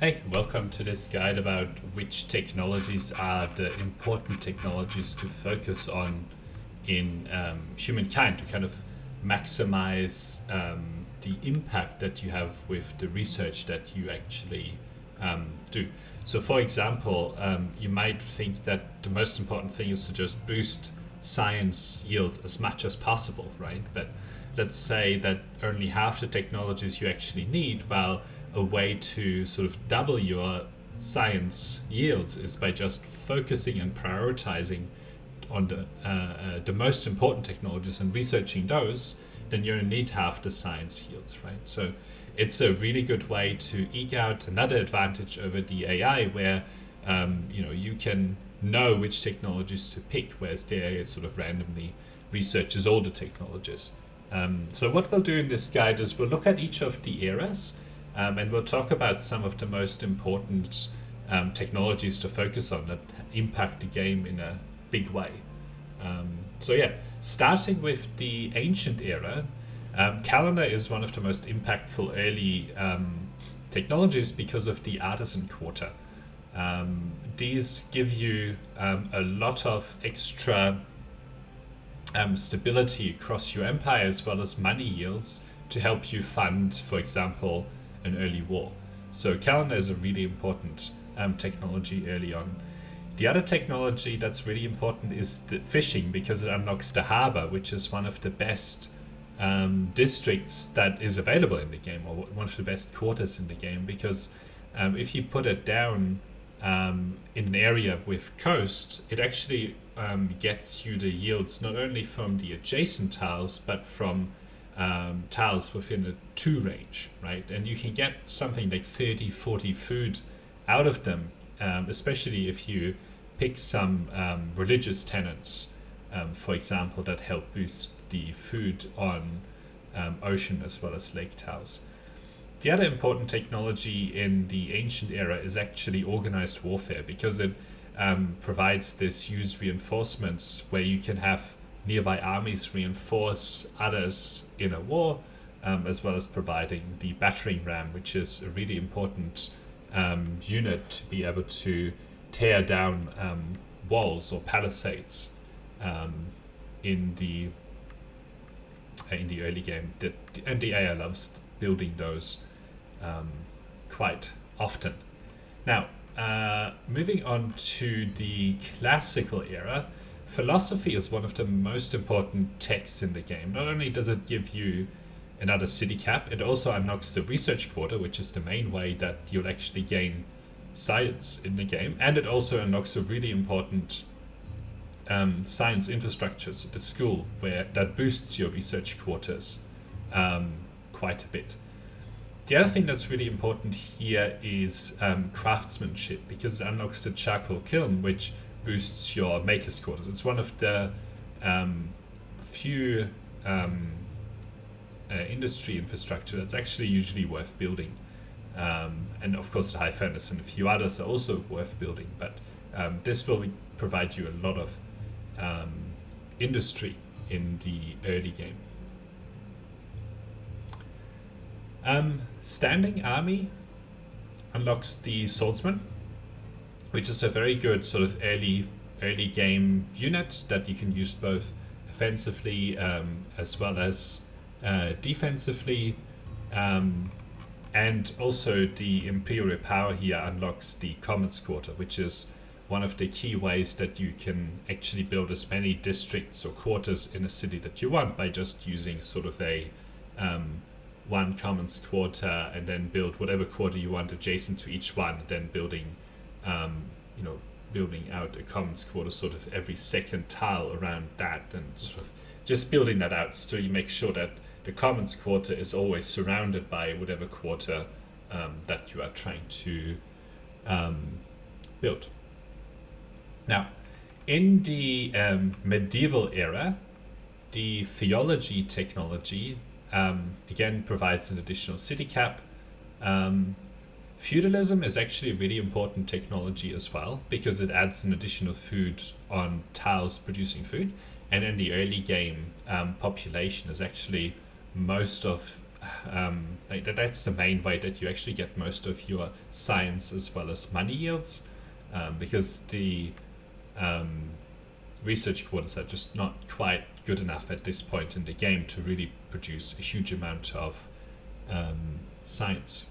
Hey, welcome to this guide about which technologies are the important technologies to focus on in humankind to kind of maximize the impact that you have with the research that you actually do. So, for example, you might think that the most important thing is to just boost science yields as much as possible, right? But let's say that only half the technologies you actually need, while a way to sort of double your science yields is by just focusing and prioritizing on the most important technologies and researching those, then you only need half the science yields, right? So it's a really good way to eke out another advantage over the AI, where you can know which technologies to pick, whereas the AI sort of randomly researches all the technologies. So what we'll do in this guide is we'll look at each of the eras, and we'll talk about some of the most important technologies to focus on that impact the game in a big way. So yeah, starting with the ancient era, calendar is one of the most impactful early technologies because of the artisan quarter. These give you a lot of extra stability across your empire, as well as money yields to help you fund, for example, an early war. So calendar is a really important technology early on. The other technology that's really important is the fishing, because it unlocks the harbor, which is one of the best districts that is available in the game, or one of the best quarters in the game, because if you put it down in an area with coast, it actually gets you the yields not only from the adjacent tiles, but from tiles within a 2 range, right? And you can get something like 30, 40 food out of them, especially if you pick some religious tenants, for example, that help boost the food on ocean as well as lake tiles. The other important technology in the ancient era is actually organized warfare, because it provides this use reinforcements where you can have nearby armies reinforce others in a war, as well as providing the battering ram, which is a really important unit to be able to tear down walls or palisades in the early game. And the AI loves building those quite often. Now, moving on to the classical era, philosophy is one of the most important texts in the game. Not only does it give you another city cap, it also unlocks the research quarter, which is the main way that you'll actually gain science in the game, and it also unlocks a really important science infrastructure, so the school, where that boosts your research quarters quite a bit. The other thing that's really important here is craftsmanship, because it unlocks the charcoal kiln, which boosts your maker's quarters. It's one of the few industry infrastructure that's actually usually worth building. And of course, the high furnace and a few others are also worth building, but this will provide you a lot of industry in the early game. Standing army unlocks the swordsman, which is a very good sort of early game unit that you can use both offensively as well as defensively. And also the imperial power here unlocks the commons quarter, which is one of the key ways that you can actually build as many districts or quarters in a city that you want, by just using sort of a one commons quarter, and then build whatever quarter you want adjacent to each one, and then building building out a commons quarter sort of every second tile around that, and sort of just building that out so you make sure that the commons quarter is always surrounded by whatever quarter that you are trying to build. Now, in the medieval era, the theology technology again provides an additional city cap. Feudalism is actually a really important technology as well, because it adds an additional food on tiles producing food. And in the early game, population is actually most of that's the main way that you actually get most of your science as well as money yields, because the research quarters are just not quite good enough at this point in the game to really produce a huge amount of science.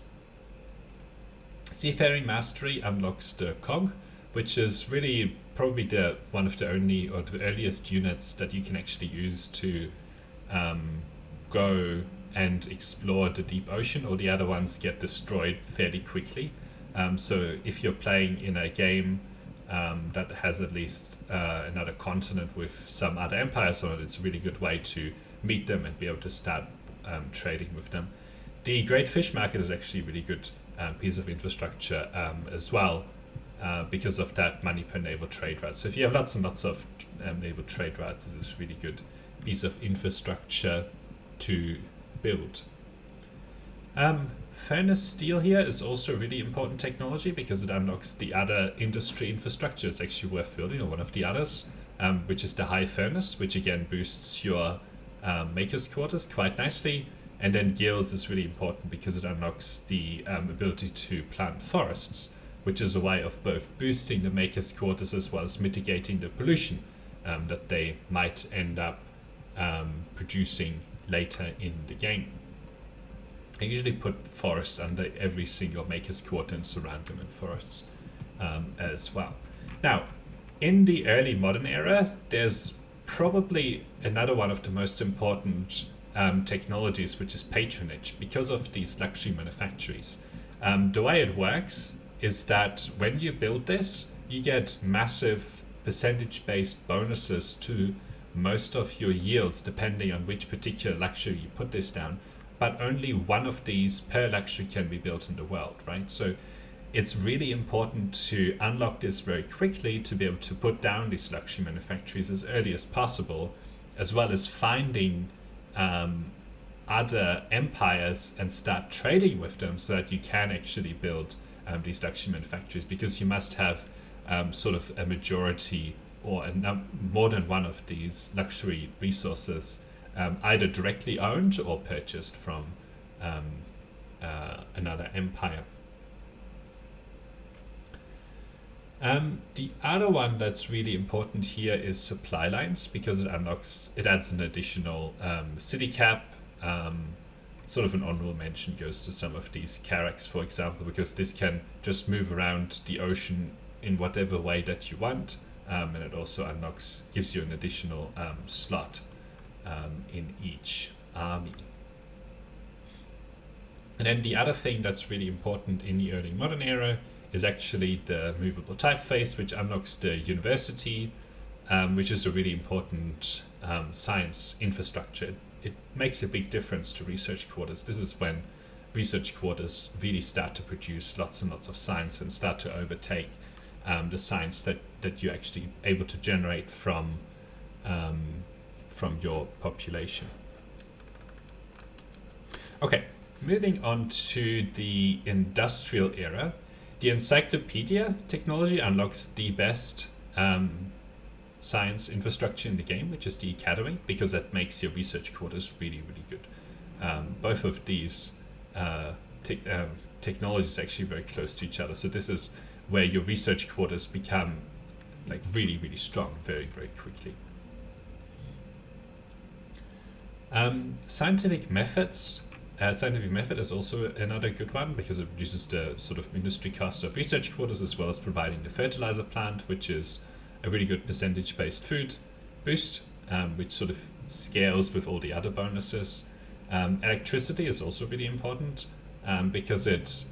Seafaring Mastery unlocks the cog, which is really probably one of the only or the earliest units that you can actually use to go and explore the deep ocean. All the other ones get destroyed fairly quickly. So if you're playing in a game that has at least another continent with some other empires on it, it's a really good way to meet them and be able to start trading with them. The Great Fish Market is actually a really good piece of infrastructure as well, because of that money per naval trade route. So if you have lots and lots of naval trade routes, this is a really good piece of infrastructure to build. Furnace steel here is also a really important technology because it unlocks the other industry infrastructure. It's actually worth building, or one of the others, which is the high furnace, which again boosts your maker's quarters quite nicely. And then guilds is really important because it unlocks the ability to plant forests, which is a way of both boosting the maker's quarters as well as mitigating the pollution that they might end up producing later in the game. I usually put forests under every single maker's quarter and surround them in forests as well. Now, in the early modern era, there's probably another one of the most important technologies, which is patronage, because of these luxury manufactories. The way it works is that when you build this, you get massive percentage-based bonuses to most of your yields, depending on which particular luxury you put this down. But only one of these per luxury can be built in the world, right? So it's really important to unlock this very quickly to be able to put down these luxury manufactories as early as possible, as well as finding other empires and start trading with them so that you can actually build these luxury manufactories, because you must have sort of a majority or more than one of these luxury resources either directly owned or purchased from another empire. The other one that's really important here is supply lines, because it adds an additional city cap. Sort of an honorable mention goes to some of these carracks, for example, because this can just move around the ocean in whatever way that you want, and it also gives you an additional slot in each army. And then the other thing that's really important in the early modern era is actually the movable typeface, which unlocks the university, which is a really important science infrastructure. It makes a big difference to research quarters. This is when research quarters really start to produce lots and lots of science and start to overtake the science that you're actually able to generate from your population. Okay, moving on to the industrial era. The encyclopedia technology unlocks the best science infrastructure in the game, which is the academy, because that makes your research quarters really, really good. Both of these technologies are actually very close to each other. So this is where your research quarters become like really, really strong very, very quickly. Scientific methods. Scientific method is also another good one because it reduces the sort of industry cost of research quarters, as well as providing the fertilizer plant, which is a really good percentage-based food boost, which sort of scales with all the other bonuses. Electricity is also really important because it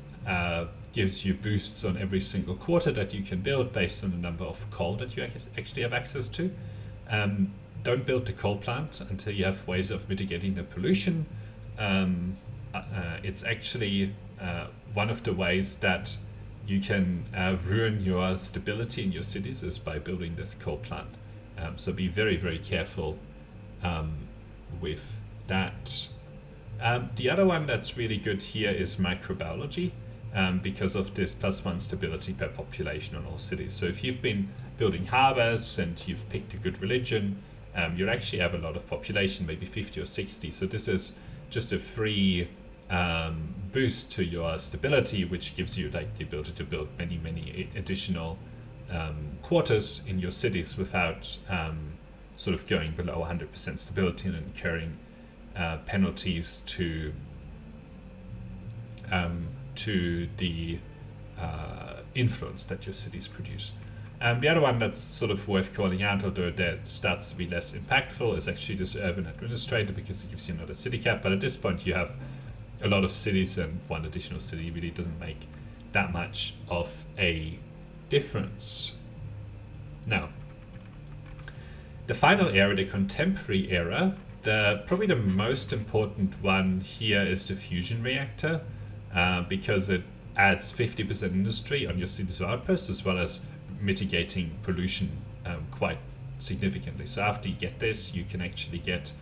gives you boosts on every single quarter that you can build based on the number of coal that you actually have access to. Don't build the coal plant until you have ways of mitigating the pollution. It's actually one of the ways that you can ruin your stability in your cities is by building this coal plant. So be very, very careful with that. The other one that's really good here is microbiology, because of this +1 stability per population on all cities. So if you've been building harbors and you've picked a good religion, you'll actually have a lot of population, maybe 50 or 60. So this is just a free boost to your stability, which gives you like the ability to build many additional quarters in your cities without sort of going below 100% stability and incurring penalties to the influence that your cities produce. The other one that's sort of worth calling out, although that starts to be less impactful, is actually this urban administrator, because it gives you another city cap. But at this point, you have a lot of cities, and one additional city really doesn't make that much of a difference. Now, the final era, the contemporary era, probably the most important one here is the fusion reactor, because it adds 50% industry on your cities or outposts, as well as mitigating pollution quite significantly. So after you get this, you can actually get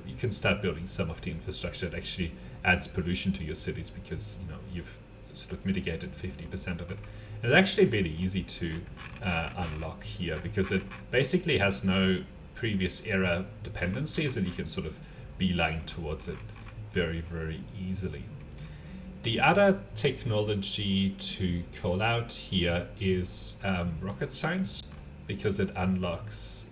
you can start building some of the infrastructure that actually adds pollution to your cities, because you've sort of mitigated 50% of it. And it's actually really easy to unlock here, because it basically has no previous era dependencies, and you can sort of beeline towards it very easily. The other technology to call out here is rocket science, because it unlocks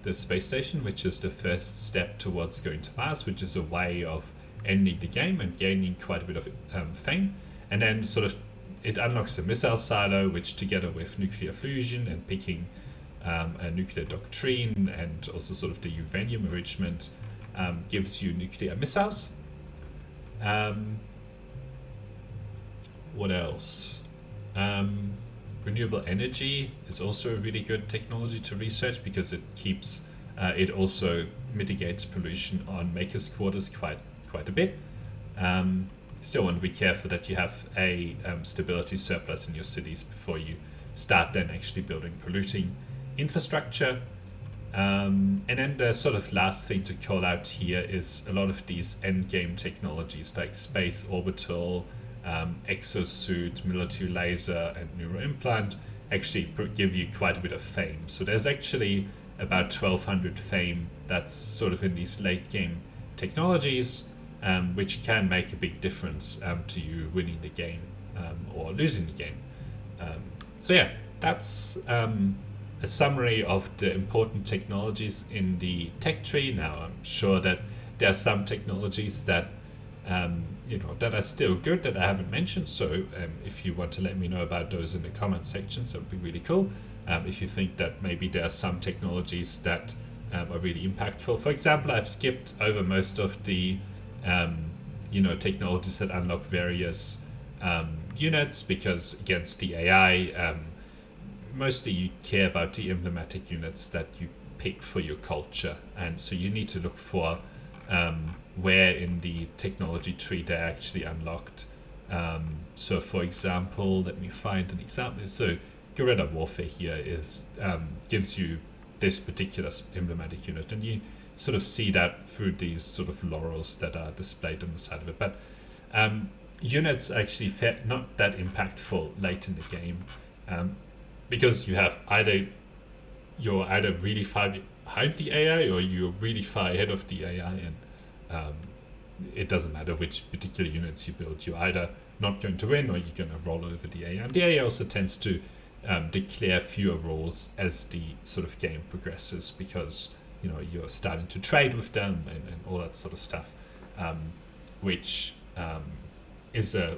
the space station, which is the first step towards going to Mars, which is a way of ending the game and gaining quite a bit of fame. And then sort of it unlocks the missile silo, which together with nuclear fusion and picking a nuclear doctrine, and also sort of the uranium enrichment, gives you nuclear missiles. What else? Renewable energy is also a really good technology to research, because it keeps it also mitigates pollution on makers' quarters quite a bit. Still want to be careful that you have a stability surplus in your cities before you start then actually building polluting infrastructure. And then the sort of last thing to call out here is a lot of these endgame technologies like space orbital, exosuit, military laser, and neuroimplant actually give you quite a bit of fame. So there's actually about 1200 fame that's sort of in these late game technologies, which can make a big difference to you winning the game or losing the game. So yeah, that's a summary of the important technologies in the tech tree. Now, I'm sure that there are some technologies that that are still good that I haven't mentioned. So if you want to let me know about those in the comment sections, that would be really cool. If you think that maybe there are some technologies that are really impactful. For example, I've skipped over most of the technologies that unlock various units, because against the AI, mostly you care about the emblematic units that you pick for your culture, and so you need to look for where in the technology tree they're actually unlocked. So for example, let me find an example. So guerrilla warfare here is gives you this particular emblematic unit, and you sort of see that through these sort of laurels that are displayed on the side of it. But units are actually not that impactful late in the game, because you have you're either really far behind the AI, or you're really far ahead of the AI, and it doesn't matter which particular units you build. You're either not going to win, or you're going to roll over the AI. And the AI also tends to declare fewer roles as the sort of game progresses, because you're starting to trade with them and all that sort of stuff, which is a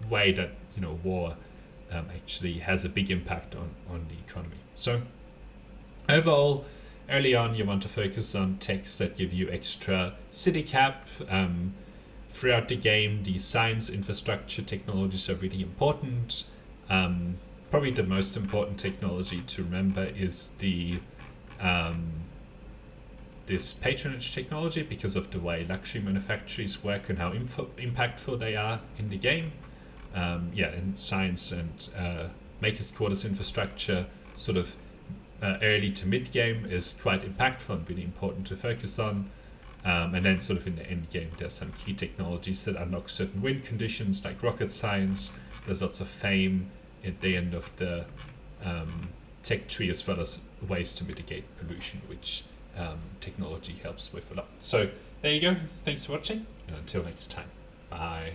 way that war actually has a big impact on the economy. So overall, early on you want to focus on techs that give you extra city cap. Throughout the game, the science infrastructure technologies are really important. Probably the most important technology to remember is the this patronage technology, because of the way luxury manufacturers work and how impactful they are in the game. And science and makers' quarters infrastructure, sort of early to mid game, is quite impactful and really important to focus on. And then sort of in the end game, there's some key technologies that unlock certain win conditions, like rocket science. There's lots of fame at the end of the tech tree, as well as ways to mitigate pollution, which technology helps with a lot. So there you go. Thanks for watching. And until next time. Bye.